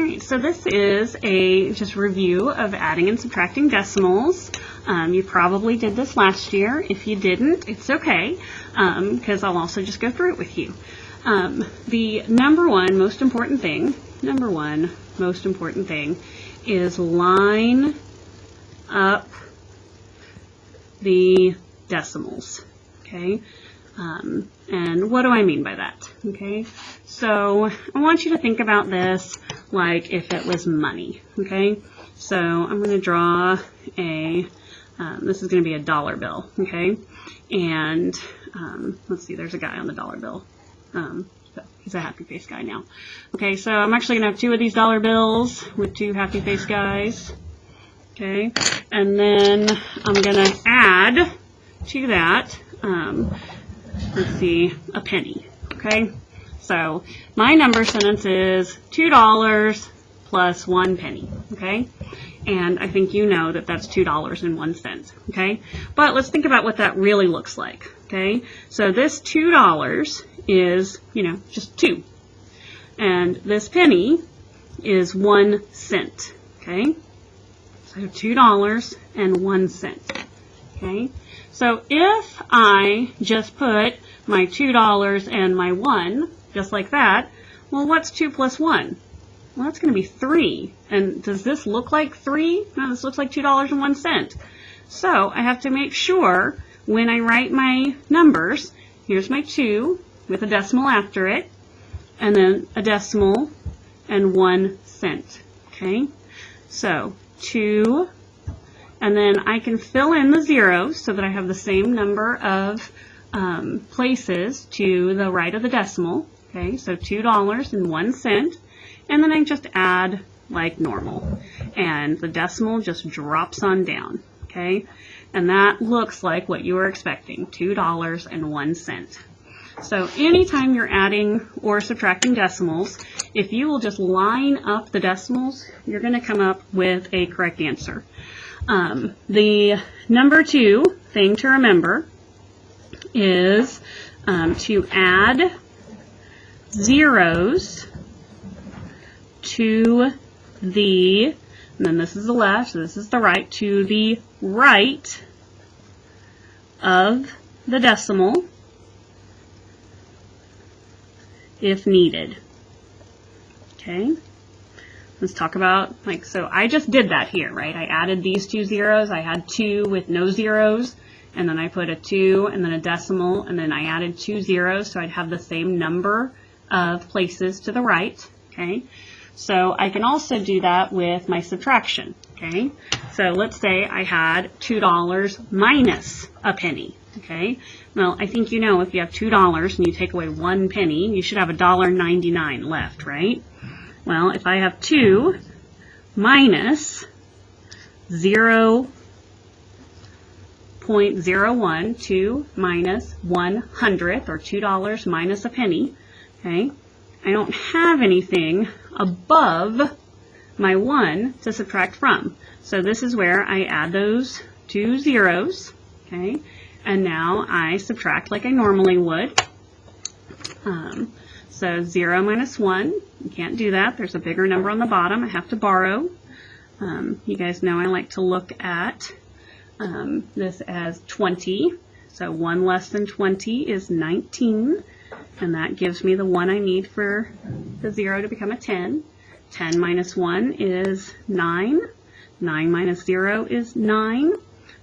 Alright, so this is a just review of adding and subtracting decimals. You probably did this last year. If you didn't, it's okay, because I'll also just go through it with you. The number one most important thing is line up the decimals, okay? And what do I mean by that? Okay, so I want you to think about this like if it was money. Okay, so I'm going to draw a, this is going to be a dollar bill. Okay, and let's see, there's a guy on the dollar bill. He's a happy face guy now. Okay, so I'm actually going to have two of these dollar bills with two happy face guys. Okay, and then I'm going to add to that, let's see, a penny. Okay, so my number sentence is $2 plus 1 penny. Okay, and I think you know that that's $2.01. Okay, but let's think about what that really looks like. Okay, so this $2 is, just 2, and this penny is 1 cent. Okay, so $2.01. Okay, so if I just put my $2 and my 1, just like that, well, what's 2 plus 1? Well, that's going to be 3. And does this look like 3? No, this looks like $2.01. So I have to make sure when I write my numbers, here's my 2 with a decimal after it, and then a decimal and 1 cent. Okay, so 2, and then I can fill in the zeros so that I have the same number of places to the right of the decimal. Okay, so $2.01, and then I just add like normal, and the decimal just drops on down. Okay, and that looks like what you were expecting, $2.01. So anytime you're adding or subtracting decimals, if you will just line up the decimals, you're going to come up with a correct answer. The number 2 thing to remember is to add zeros to the, and then this is the left, so this is the right, to the right of the decimal if needed. Okay, let's talk about, so I just did that here, right? I added these 2 zeros. I had 2 with no zeros, and then I put a 2 and then a decimal, and then I added 2 zeros, so I'd have the same number of places to the right. Okay, so I can also do that with my subtraction. Okay, so let's say I had $2 minus a penny. Okay, well, I think if you have $2 and you take away 1 penny, you should have $1.99 left, right? Well, if I have 2 minus 0.01, 2 minus 1/100, or $2 minus a penny, okay, I don't have anything above my 1 to subtract from. So this is where I add those 2 zeros, okay, and now I subtract like I normally would. So 0 minus 1, you can't do that. There's a bigger number on the bottom. I have to borrow. You guys know I like to look at this as 20. So 1 less than 20 is 19, and that gives me the 1 I need for the 0 to become a 10. 10 minus 1 is 9. 9 minus 0 is 9.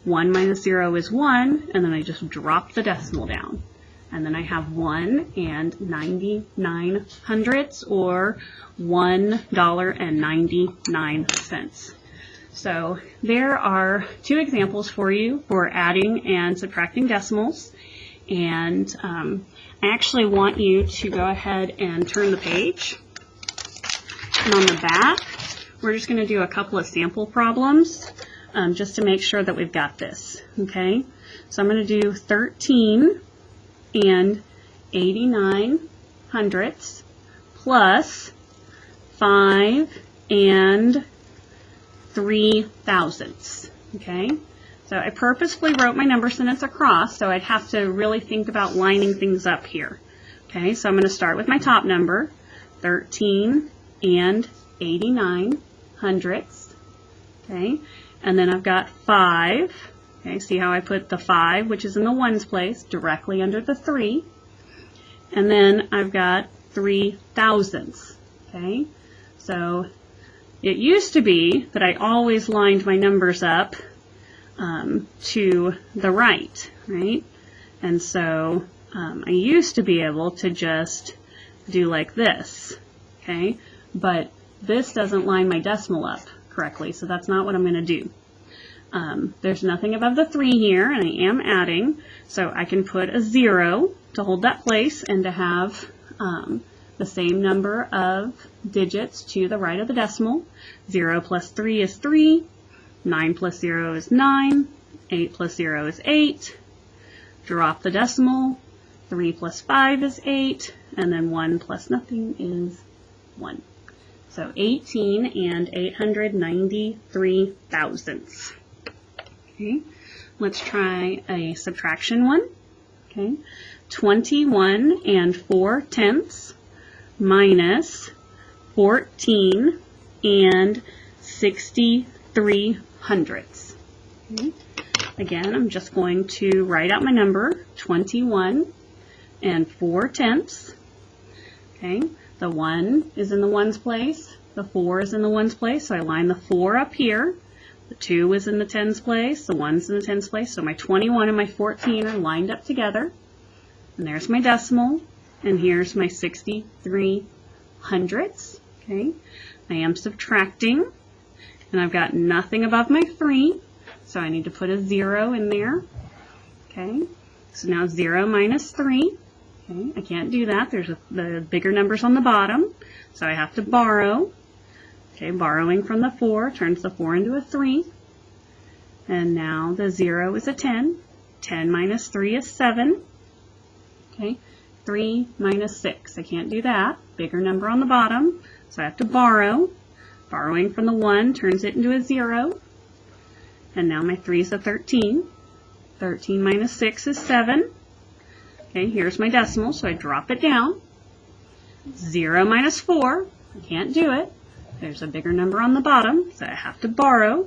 1 minus 0 is 1, and then I just drop the decimal down. And then I have 1 and 99 hundredths, or $1.99. So there are 2 examples for you for adding and subtracting decimals. And I actually want you to go ahead and turn the page. And on the back, we're just going to do a couple of sample problems just to make sure that we've got this. Okay, so I'm going to do 13 and 89 hundredths plus 5 and 3 thousandths. Okay, so I purposefully wrote my number sentence across, so I'd have to really think about lining things up here. Okay, so I'm going to start with my top number, 13 and 89 hundredths. Okay, and then I've got 5. Okay, see how I put the 5, which is in the ones place, directly under the 3. And then I've got 3 thousandths. Okay, so it used to be that I always lined my numbers up to the right, right? And so I used to be able to just do like this, okay? But this doesn't line my decimal up correctly, so that's not what I'm going to do. There's nothing above the 3 here, and I am adding, so I can put a 0 to hold that place and to have the same number of digits to the right of the decimal. 0 plus 3 is 3, 9 plus 0 is 9, 8 plus 0 is 8, drop the decimal, 3 plus 5 is 8, and then 1 plus nothing is 1. So 18 and 893 thousandths. Okay, let's try a subtraction one. Okay, 21 and 4 tenths minus 14 and 63 hundredths. Okay. Again, I'm just going to write out my number, 21 and 4 tenths. Okay, the 1 is in the ones place, the 4 is in the ones place, so I line the 4 up here. The 2 is in the tens place, the 1's in the tens place, so my 21 and my 14 are lined up together. And there's my decimal, and here's my 63 hundredths. Okay, I am subtracting, and I've got nothing above my 3, so I need to put a 0 in there. Okay, so now 0 minus 3. Okay, I can't do that. There's the bigger numbers on the bottom, so I have to borrow. Okay, borrowing from the 4 turns the 4 into a 3. And now the 0 is a 10. 10 minus 3 is 7. Okay, 3 minus 6. I can't do that. Bigger number on the bottom, so I have to borrow. Borrowing from the 1 turns it into a 0. And now my 3 is a 13. 13 minus 6 is 7. Okay, here's my decimal, so I drop it down. 0 minus 4. I can't do it. There's a bigger number on the bottom, so I have to borrow.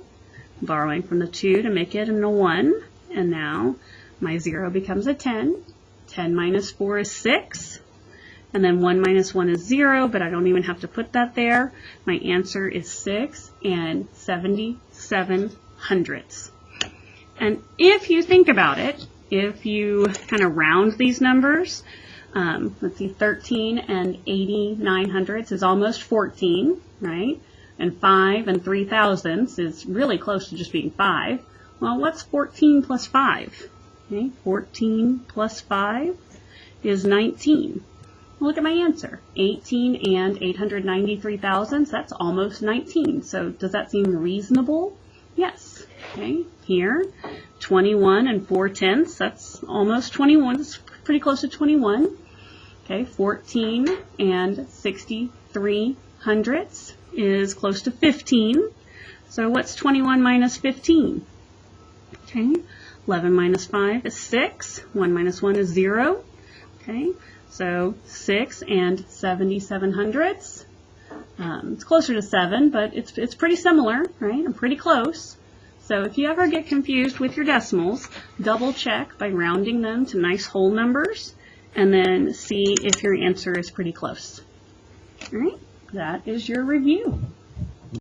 Borrowing from the 2 to make it into a 1. And now my 0 becomes a 10. 10 minus 4 is 6. And then 1 minus 1 is 0, but I don't even have to put that there. My answer is 6 and 77 hundredths. And if you think about it, if you kind of round these numbers, let's see, 13 and 89 hundredths is almost 14, right? And 5 and 3 thousandths is really close to just being 5. Well, what's 14 plus 5? Okay, 14 plus 5 is 19. Look at my answer. 18 and 893 thousandths, that's almost 19. So does that seem reasonable? Yes. Okay, here, 21 and 4 tenths, that's almost 21. It's pretty close to 21. Okay, 14 and 63 hundredths is close to 15. So what's 21 minus 15? Okay, 11 minus 5 is 6. 1 minus 1 is 0. Okay, so 6 and 77 hundredths. It's closer to 7, but it's pretty similar, right? I'm pretty close. So if you ever get confused with your decimals, double check by rounding them to nice whole numbers, and then see if your answer is pretty close. All right, that is your review.